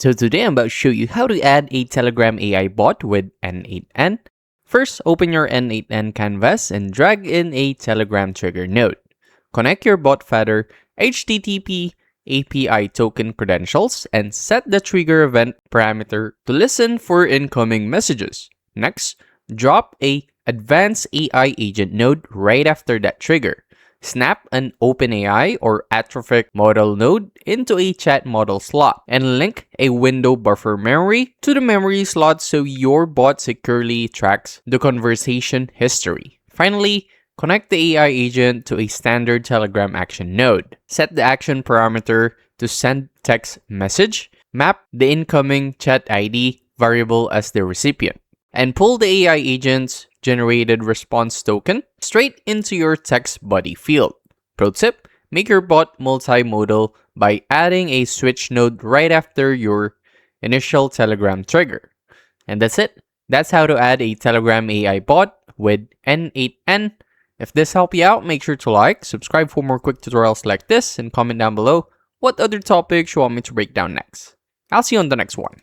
So today I'm about to show you how to add a Telegram AI bot with N8N. First, open your N8N canvas and drag in a Telegram trigger node. Connect your bot feather, HTTP API token credentials, and set the trigger event parameter to listen for incoming messages. Next, drop a advanced AI agent node right after that trigger. Snap an OpenAI or Atrophic model node into a chat model slot and link a window buffer memory to the memory slot so your bot securely tracks the conversation history. Finally, connect the AI agent to a standard Telegram action node. Set the action parameter to send text message, map the incoming chat ID variable as the recipient, and pull the AI agent's generated response token straight into your text body field. Pro tip, make your bot multimodal by adding a switch node right after your initial Telegram trigger. And that's it. That's how to add a Telegram AI bot with N8N. If this helped you out, make sure to like, subscribe for more quick tutorials like this, and comment down below what other topics you want me to break down next. I'll see you on the next one.